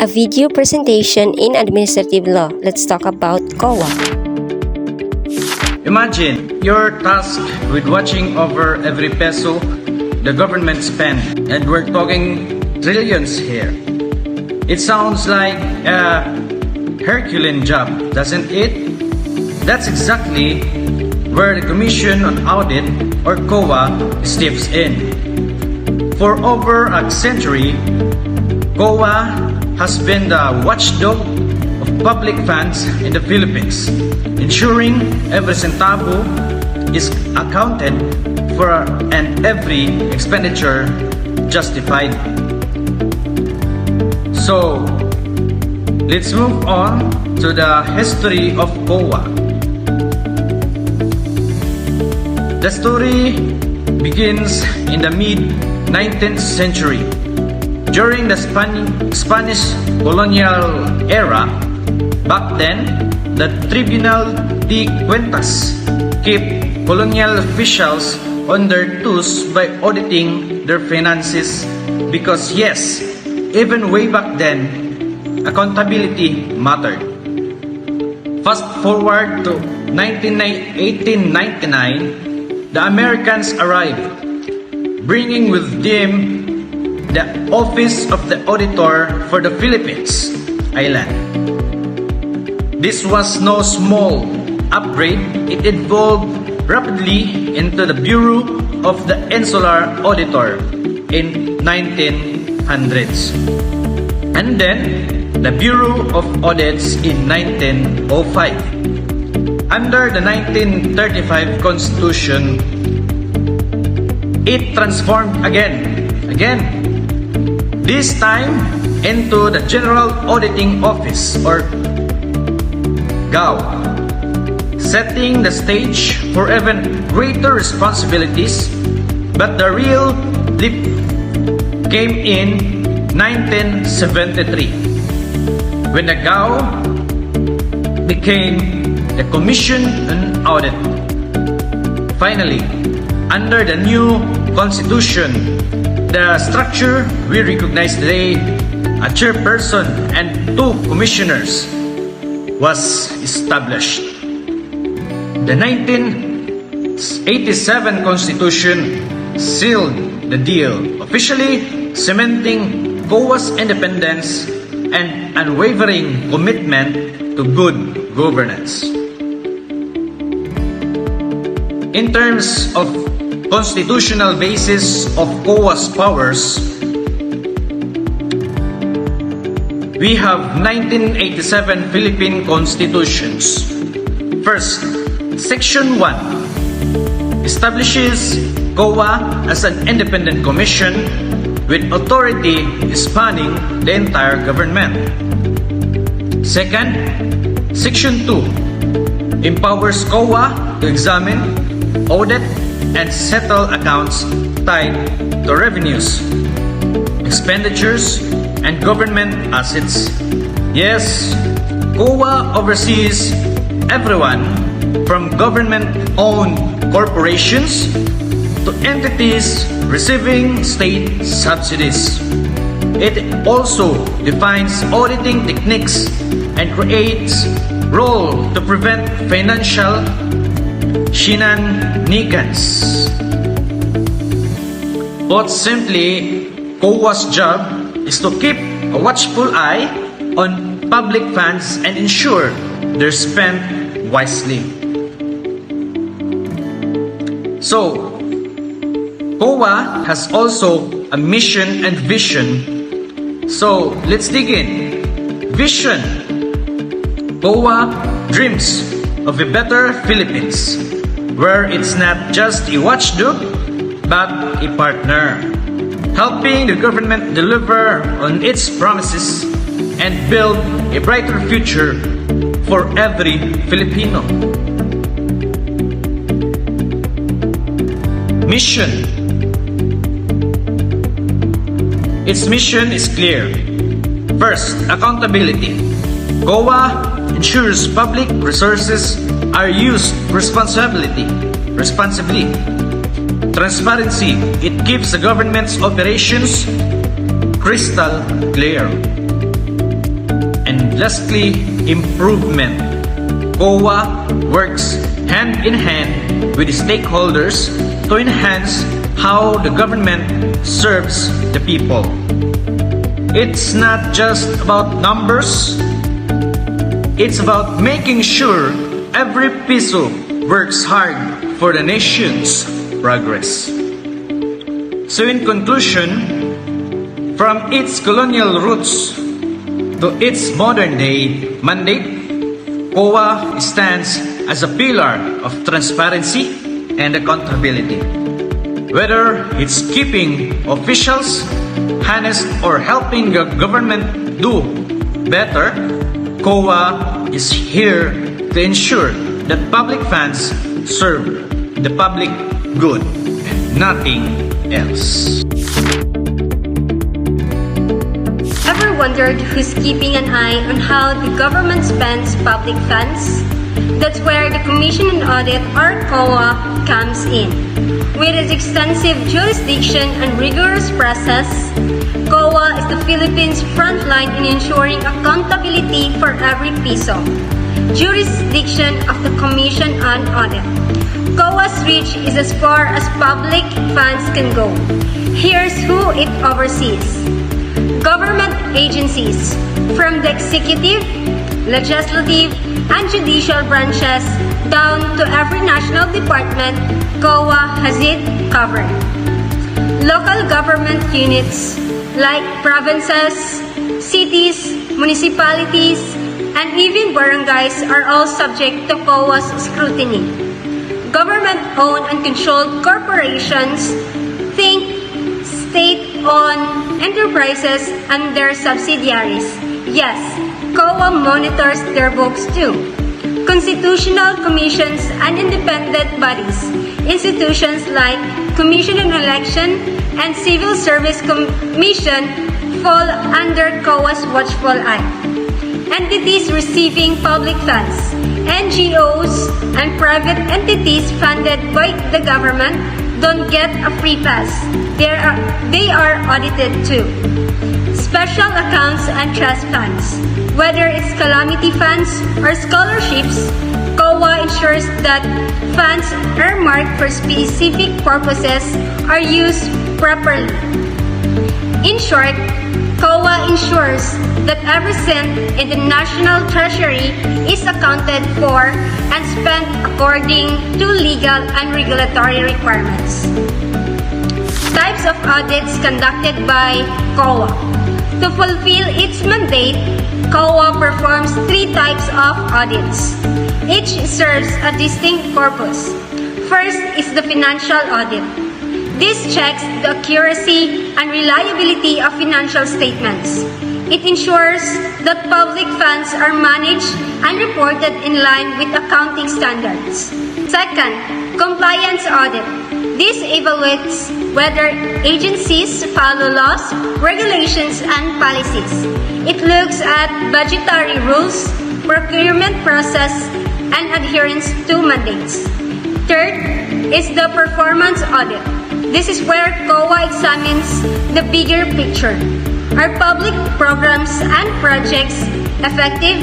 A video presentation in administrative law. Let's talk about COA. Imagine you're tasked with watching over every peso the government spend, and we're talking trillions here. It sounds like a Herculean job, doesn't it? That's exactly where the Commission on Audit, or COA, steps in. For over a century, COA has been the watchdog of public funds in the Philippines, ensuring every centavo is accounted for and every expenditure justified. So, let's move on to the history of COA. The story begins in the mid-19th century. During the Spanish colonial era, back then, the Tribunal de Cuentas kept colonial officials on their toes by auditing their finances because yes, even way back then, accountability mattered. Fast forward to 1899, the Americans arrived, bringing with them the Office of the Auditor for the Philippines Island. This was no small upgrade. It evolved rapidly into the Bureau of the Insular Auditor in 1900s, and then the Bureau of Audits in 1905. Under the 1935 Constitution, it transformed again, this time into the General Auditing Office, or GAO, setting the stage for even greater responsibilities. But the real leap came in 1973, when the GAO became the Commission on Audit. Finally, under the new Constitution, the structure we recognize today, a chairperson and 2 commissioners, was established. The 1987 Constitution sealed the deal, officially cementing COA's independence and unwavering commitment to good governance. In terms of constitutional basis of COA's powers, we have 1987 Philippine Constitutions. First, Section 1 establishes COA as an independent commission with authority spanning the entire government. Second, Section 2 empowers COA to examine, audit, and settle accounts tied to revenues, expenditures, and government assets. Yes, COA oversees everyone from government-owned corporations to entities receiving state subsidies. It also defines auditing techniques and creates role to prevent financial shenanigans. Put simply, COA's job is to keep a watchful eye on public funds and ensure they're spent wisely. So, COA has also a mission and vision. So, let's dig in. Vision. COA dreams of a better Philippines, where it's not just a watchdog, but a partner, helping the government deliver on its promises and build a brighter future for every Filipino. Mission. Its mission is clear. First, accountability. COA ensures public resources are used responsibly. Transparency. It keeps the government's operations crystal clear. justly improvement. COA works hand in hand with the stakeholders to enhance how the government serves the people. It's not just about numbers, it's about making sure every piso works hard for the nation's progress. So in conclusion, from its colonial roots to its modern day mandate, COA stands as a pillar of transparency and accountability. Whether it's keeping officials honest or helping the government do better, COA is here to ensure that public funds serve the public good, nothing else. Ever wondered who's keeping an eye on how the government spends public funds? That's where the Commission on Audit, or COA, comes in. With its extensive jurisdiction and rigorous process, COA is the Philippines' frontline in ensuring accountability for every piso. Jurisdiction of the Commission on Audit. COA's reach is as far as public funds can go. Here's who it oversees. Government agencies, from the executive, legislative, and judicial branches down to every national department, COA has it covered. Local government units like provinces, cities, municipalities, and even barangays are all subject to COA's scrutiny. Government-owned and controlled corporations, think state-owned enterprises and their subsidiaries. Yes, COA monitors their books too. Constitutional commissions and independent bodies, institutions like Commission on Election and Civil Service Commission fall under COA's watchful eye. Entities receiving public funds, NGOs, and private entities funded by the government don't get a free pass. They are audited too. Special accounts and trust funds, whether it's calamity funds or scholarships, COA ensures that funds earmarked for specific purposes are used properly. In short, COA ensures that every cent in the national treasury is accounted for and spent according to legal and regulatory requirements. Types of audits conducted by COA. To fulfill its mandate, COA performs 3 types of audits. Each serves a distinct purpose. First is the financial audit. This checks the accuracy and reliability of financial statements. It ensures that public funds are managed and reported in line with accounting standards. Second, compliance audit. This evaluates whether agencies follow laws, regulations, and policies. It looks at budgetary rules, procurement process, and adherence to mandates. Third is the performance audit. This is where COA examines the bigger picture. Are public programs and projects effective,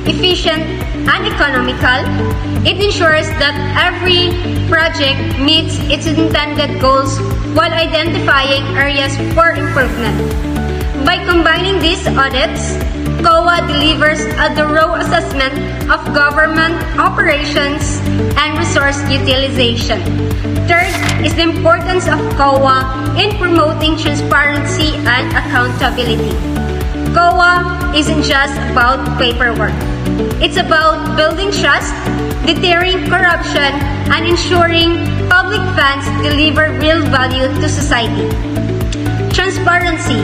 efficient, and economical? It ensures that every project meets its intended goals while identifying areas for improvement. By combining these audits, COA delivers a thorough assessment of government operations and resource utilization. Third is the importance of COA in promoting transparency and accountability. COA isn't just about paperwork. It's about building trust, deterring corruption, and ensuring public funds deliver real value to society. Transparency.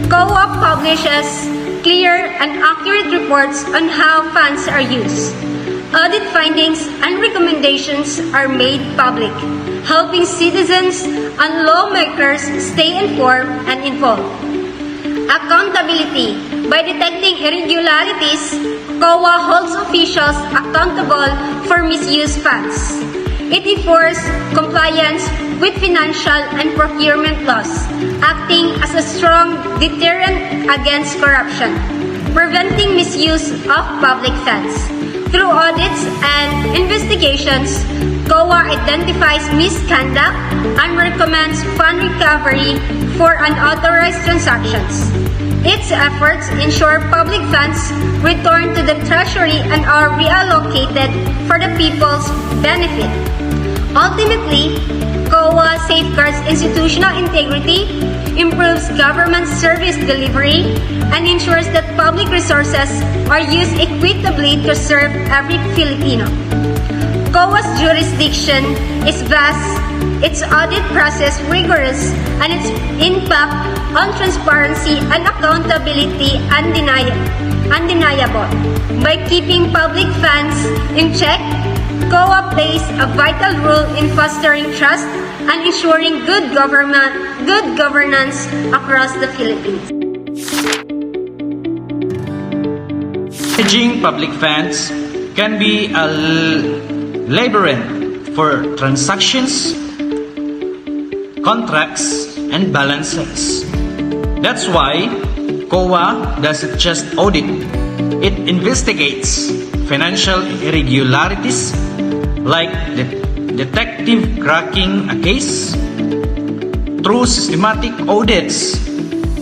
COA publishes clear and accurate reports on how funds are used. Audit findings and recommendations are made public, helping citizens and lawmakers stay informed and involved. Accountability. By detecting irregularities, COA holds officials accountable for misused funds. It enforces compliance with financial and procurement laws, acting as a strong deterrent against corruption. Preventing misuse of public funds. Through audits and investigations, COA identifies misconduct and recommends fund recovery for unauthorized transactions. Its efforts ensure public funds return to the Treasury and are reallocated for the people's benefit. Ultimately, COA safeguards institutional integrity, improves government service delivery, and ensures that public resources are used equitably to serve every Filipino. COA's jurisdiction is vast, its audit process rigorous, and its impact on transparency and accountability undeniable. By keeping public funds in check, COA plays a vital role in fostering trust and ensuring good governance across the Philippines. Managing public funds can be a labyrinth for transactions, contracts, and balances. That's why COA doesn't just audit, it investigates financial irregularities like the detective cracking a case. Through systematic audits,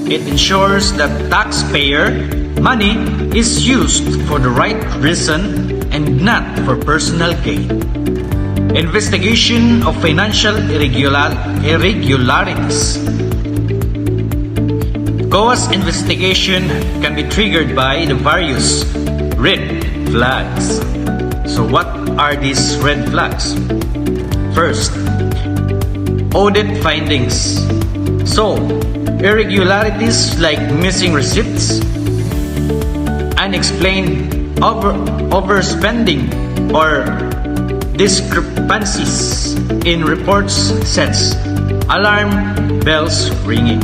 it ensures that taxpayer money is used for the right reason and not for personal gain. Investigation of financial irregularities. COA's investigation can be triggered by the various red flags. So what are these red flags? First, audit findings. So, irregularities like missing receipts, unexplained overspending, or discrepancies in reports sets alarm bells ringing.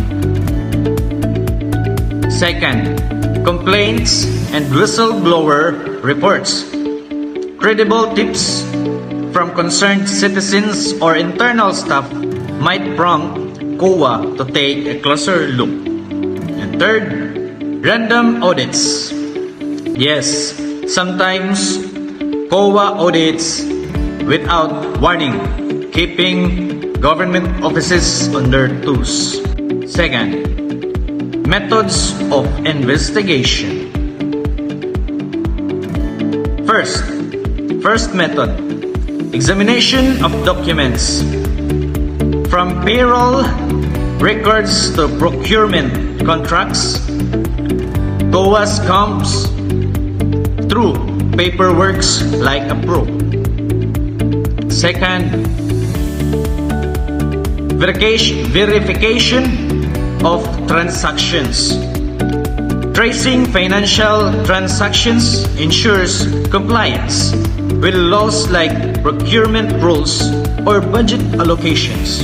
Second, complaints and whistleblower reports. Credible tips from concerned citizens or internal staff might prompt COA to take a closer look. And third, random audits. Yes, sometimes COA audits without warning, keeping government offices on their toes. Second, methods of investigation. First method, examination of documents. From payroll records to procurement contracts, COA combs through paperworks like a pro. Second, verification of transactions. Tracing financial transactions ensures compliance with laws like procurement rules or budget allocations.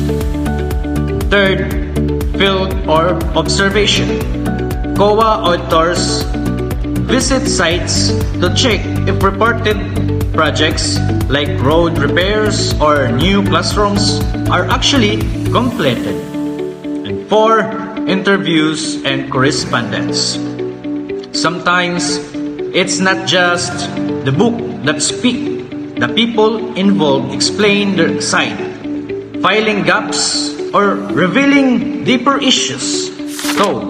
Third, field or observation. COA auditors visit sites to check if reported projects like road repairs or new classrooms are actually completed. And four, interviews and correspondence. Sometimes it's not just the book that speak. The people involved explain their side, filing gaps or revealing deeper issues. So,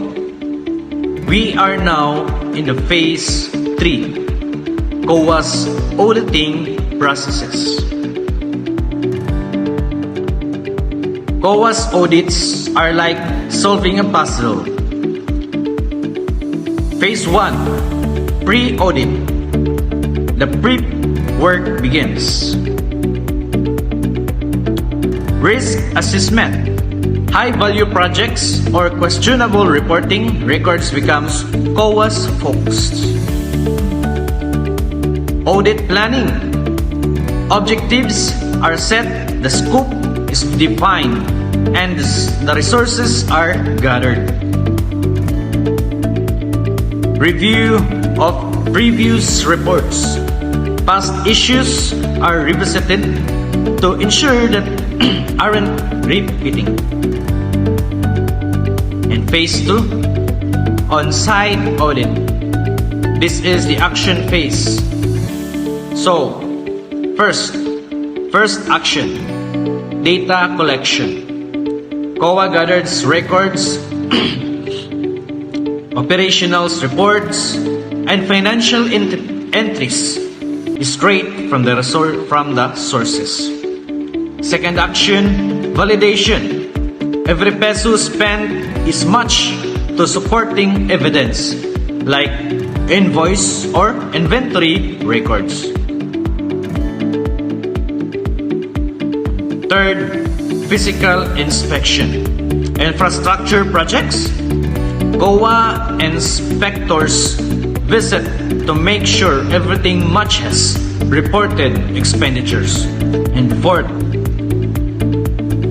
we are now in the phase 3, COA's auditing processes. COA's audits are like solving a puzzle. Phase 1, pre-audit. The pre-work begins. Risk assessment. High-value projects or questionable reporting records becomes COA's focus. Audit planning. Objectives are set, the scope is defined, and the resources are gathered. Review of previous reports. Past issues are revisited to ensure that aren't repeating. And phase 2, on-site audit. this is the action phase. So, first action, data collection. COA gathers records, operational reports, and financial entries straight from the sources. Second action, validation. Every peso spent is matched to supporting evidence like invoice or inventory records. Third, physical inspection. Infrastructure projects. COA inspectors visit to make sure everything matches reported expenditures. And fourth,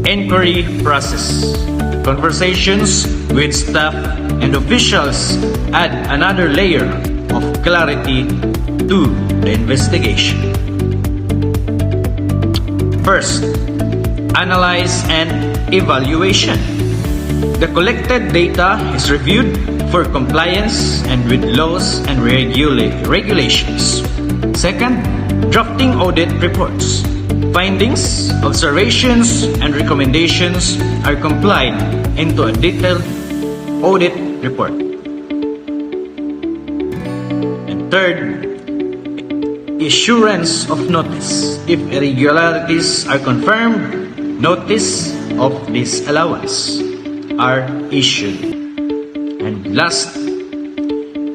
inquiry process. Conversations with staff and officials add another layer of clarity to the investigation. First, analyze and evaluation. The collected data is reviewed for compliance and with laws and regulations. Second, drafting audit reports. Findings, observations, and recommendations are complied into a detailed audit report. And third, issuance of notice. If irregularities are confirmed, notice of disallowance are issued. And last,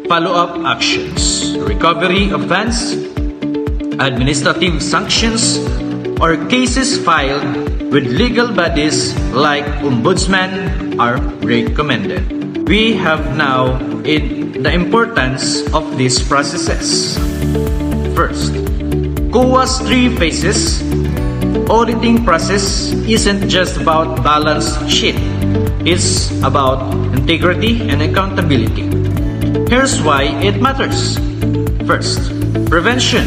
follow-up actions. Recovery of funds, administrative sanctions, or cases filed with legal bodies like ombudsman are recommended. We have now the importance of these processes. First, COA's 3 phases. Auditing process isn't just about balance sheet. It's about integrity and accountability. Here's why it matters. First, prevention.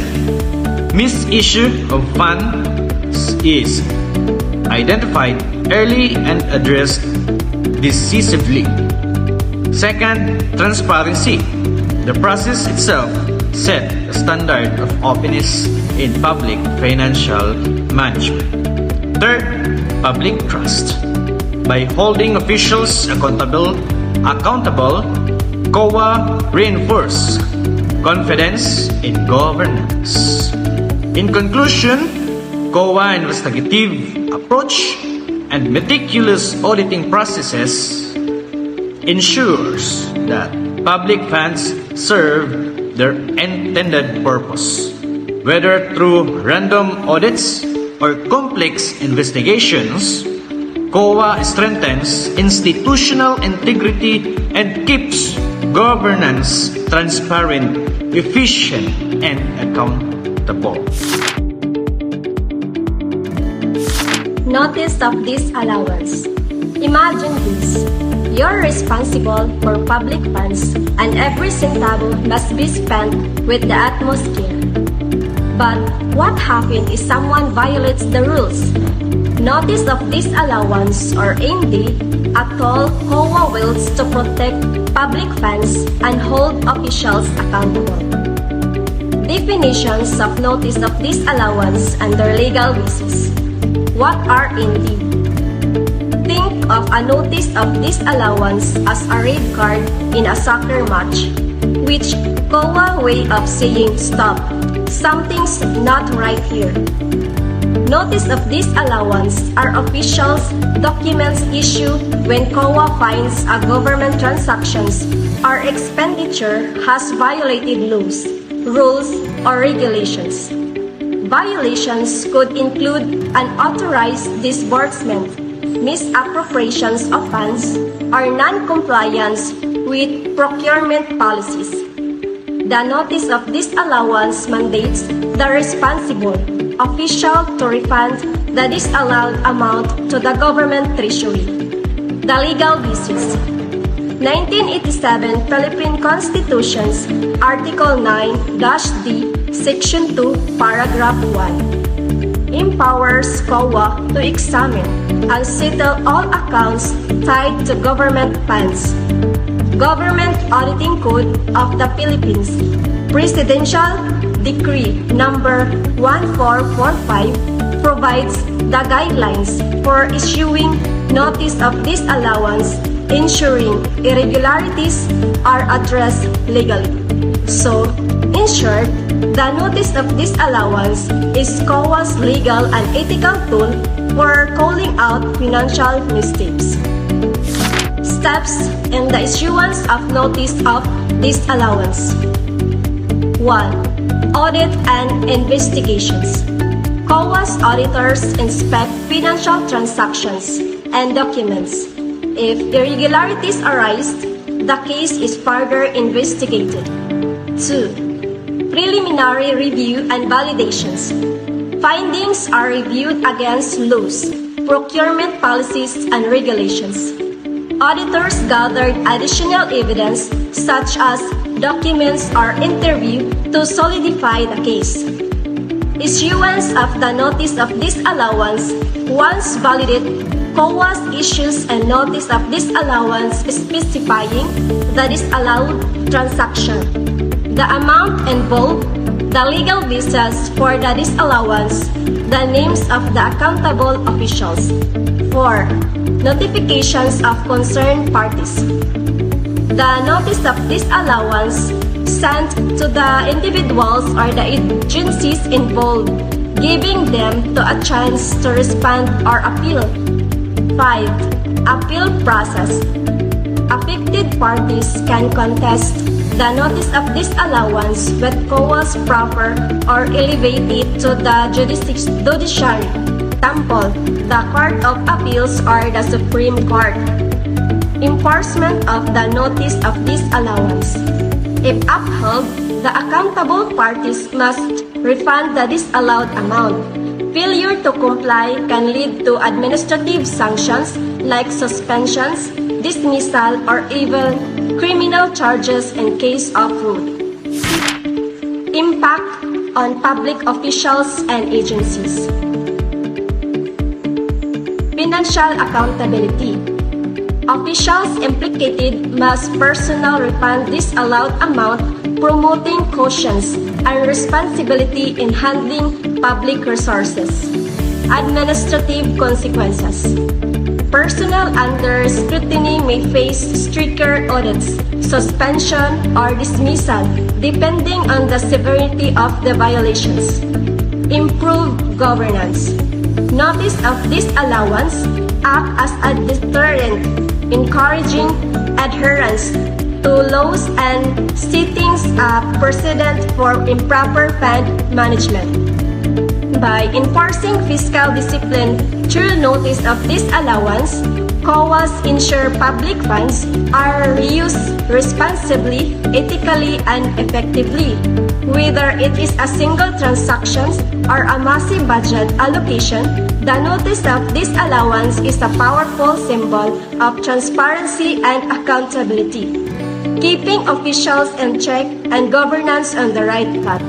Misissue of funds is identified early and addressed decisively. Second, transparency. The process itself set a standard of openness in public financial management. Third, public trust. By holding officials accountable, COA reinforces confidence in governance. In conclusion, COA investigative approach and meticulous auditing processes ensures that public funds serve their intended purpose. Whether through random audits or complex investigations, COA strengthens institutional integrity and keeps governance transparent, efficient, and accountable. Notice of disallowance. Imagine this. You're responsible for public funds and every centavo must be spent with the utmost care. But what happens if someone violates the rules? Notice of disallowance or ND a tool COA wields to protect public funds and hold officials accountable. Definitions of notice of disallowance under legal basis. What are ND? Think of a notice of disallowance as a red card in a soccer match, which COA way of saying stop, something's not right here. Notice of disallowance are officials' documents issued when COA finds a government transactions or expenditure has violated laws, rules, or regulations. Violations could include unauthorized disbursement, misappropriations of funds, or non-compliance with procurement policies. The notice of disallowance mandates the responsible official to refund the disallowed amount to the government treasury. The legal basis. 1987 Philippine Constitution's Article 9-D, Section 2, Paragraph 1 empowers COA to examine and settle all accounts tied to government funds. Government Auditing Code of the Philippines, Presidential Decree Number 1445 provides the guidelines for issuing notice of disallowance, ensuring irregularities are addressed legally. So, in short, the notice of disallowance is COA's legal and ethical tool for calling out financial mistakes. Steps in the issuance of notice of disallowance. 1. Audit and investigations. COA's auditors inspect financial transactions and documents. If irregularities arise, the case is further investigated. 2. Preliminary review and validations. Findings are reviewed against laws, procurement policies, and regulations. Auditors gathered additional evidence such as documents are interviewed to solidify the case. Issuance of the notice of disallowance. Once validated, COA issues a notice of disallowance specifying the disallowed transaction, the amount involved, the legal basis for the disallowance, the names of the accountable officials. 4. Notifications of concerned parties. The notice of disallowance sent to the individuals or the agencies involved, giving them a chance to respond or appeal. 5. Appeal process. Affected parties can contest the notice of disallowance with COA's proper or elevate it to the judiciary. Example, the Court of Appeals or the Supreme Court. Enforcement of the notice of disallowance. If upheld, the accountable parties must refund the disallowed amount. Failure to comply can lead to administrative sanctions like suspensions, dismissal, or even criminal charges in case of fraud. Impact on public officials and agencies. Financial accountability. Officials implicated must personally refund disallowed amount, promoting cautions and responsibility in handling public resources. Administrative consequences. Personnel under scrutiny may face stricter audits, suspension, or dismissal depending on the severity of the violations. Improved governance. Notice of disallowance act as a deterrent, encouraging adherence to laws and setting a precedent for improper fund management. By enforcing fiscal discipline through notice of disallowance, COAs ensure public funds are reused responsibly, ethically, and effectively. Whether it is a single transaction or a massive budget allocation, the notice of disallowance is a powerful symbol of transparency and accountability, keeping officials in check and governance on the right path.